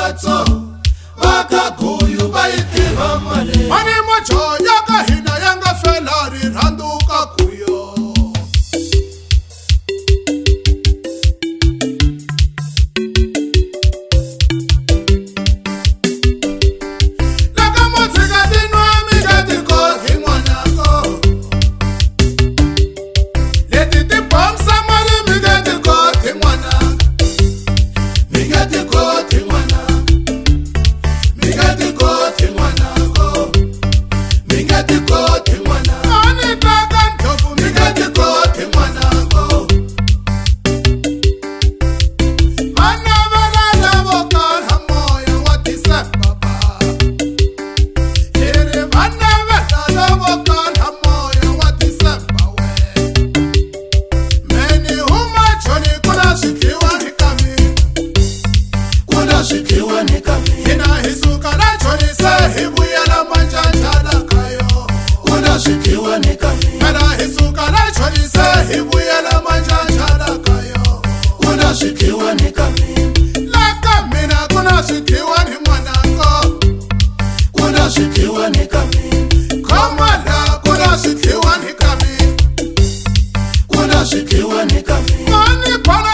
batso vakaguyu vayitiva male mani mojo ya ka hina ya nga fela rirhandzu ka guyo laka motsika tinwa mi nga tikoti n'wanako leti tibomsa mali mi nga tikoti n'wana mi nga tikoti n'wana mi nga tikoti n'wanako mi nga tikoti n'wana ani taka ndlopfu mi nga tikoti n'wanako vana vana lavo kala moya wa December ba ere vana vana lavo kala moya wa December we meni huma joni kuna shikiwa hikami kuna shikiwa ni kami hina hisuka na joni se hibuyela manjanjala kayo kuna shikiwa ni kami hina hisuka na joni se hibuyela manjanjala kayo kuna shikiwa ni kami laka mina kuna shikiwa ni mwanako kuna shikiwa ni kami komala kuna shikiwa ni kami kuna shikiwa ni kami mani pala